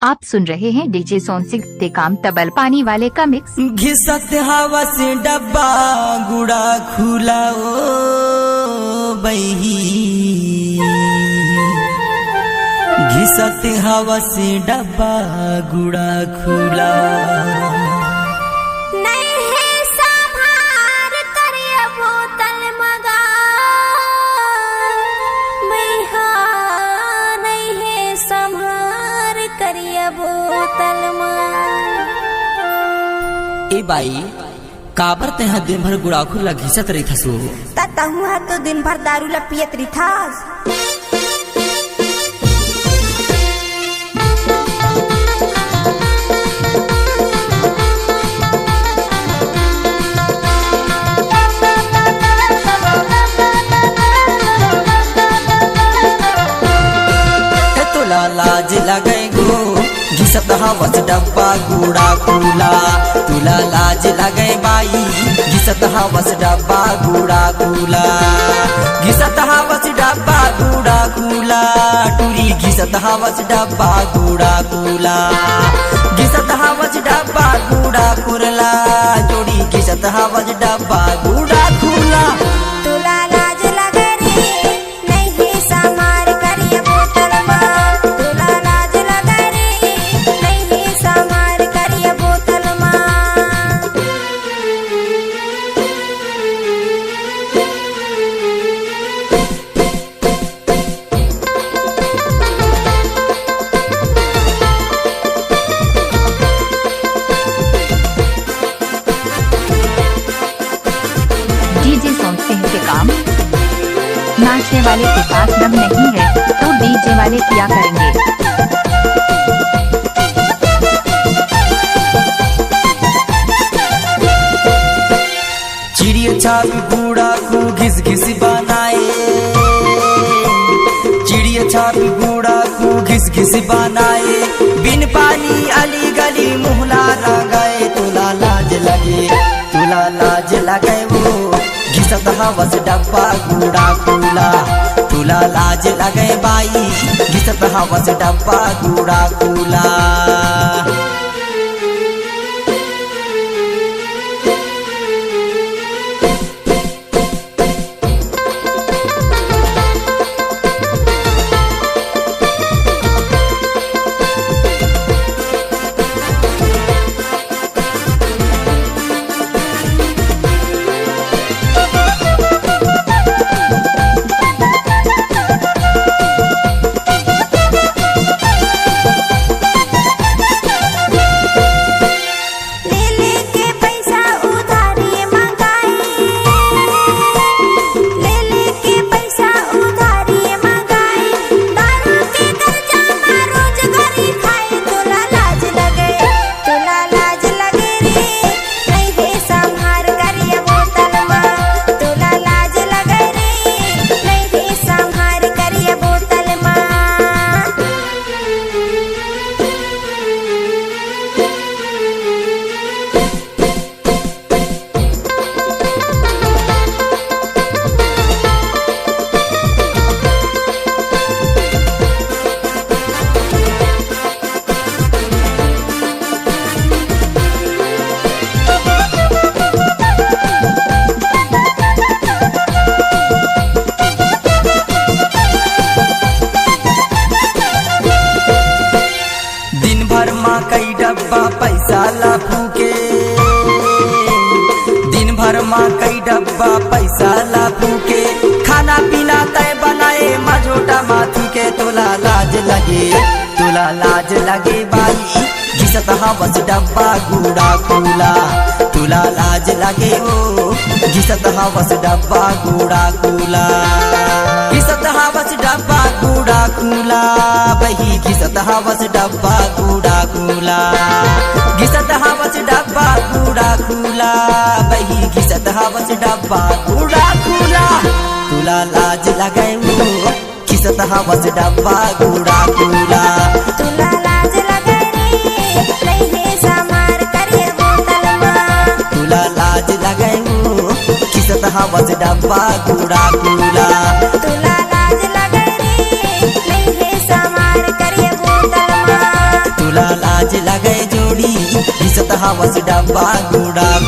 आप सुन रहे हैं डीजे सोनसिंह ते काम तबल पानी वाले का मिक्स। घिसत हवा से डब्बा गुड़ा खुला ओ बही, घिसत हवा से डब्बा गुड़ा खुला। नहीं है संभार करिए बोतल मगा, मैहा नहीं है संभार करिए बोतल मगा। ए बाई काबर ते दिन भर गुड़ा खुला घिसत रही थसो? तहुआ तो दिन भर दारू ला पियत रही थास। लाज लगे गो घिसत हवस डब्बा गुड़ा खुला, तुला लाज लगे बाई घिसत हवस डब्बा गुड़ा खुला। घिसत हवस डब्बा गुड़ा खुला, टूरी घिसत हवस डब्बा गुड़ा खुला। घिसत हवस डब्बा गुड़ा खुला, जोड़ी घिसत हवस डब्बा गुड़ा खुला। तुला लाज लगे रे नहीं है संभार करिए बोतल मगा, तुला लाज लगे रे नहीं है संभार करिए बोतल मगा। डीजे सोनसिंह के काम। नाचने वाले के पास दम नहीं है तो डीजे वाले क्या करेंगे। चिड़िया छापी बूढ़ा को घिस घिस बनाए, चिड़िया छापी बूढ़ा को घिस घिस बनाए। बिन पानी अली गली मुहला रंगाए, तुला लाज लगे तुला लाज लगे वो घिसत हवस डब्बा गुड़ा खुला। तुला लाज लगे बाई घिसत हवस डब्बा गुड़ा खुला। कई डब्बा पैसा ला फूके, दिन भर माँ कई डब्बा पैसा ला फूके। खाना पीना तय बनाए मझोटा माथी के, तुला लाज लगे तुला लाज लगे बाई घिसत हवस डब्बा गुड़ा खुला। तुला लाज लगे ओ घिसत हवस डब्बा गुड़ा खुला। घिसत हवस डब्बा गुड़ा खुला, बही घिसत हवस डब्बा गुड़ा खुला। घिसत हवस डब्बा गुड़ा खुला, बही घिसत हवस डब्बा गुड़ा खुला। तुला लाज लगे वो घिसत हवस डब्बा गुड़ा खुला। तुला लाज लगे रे नहीं है संभार करिए बोतल मगा, तुला लाज लगे वो घिसत हवस डब्बा गुड़ा खुला। तुला लाज लगे रे नहीं है संभार करिए बोतल मगा। पियत हवस डब्बा गुड़ा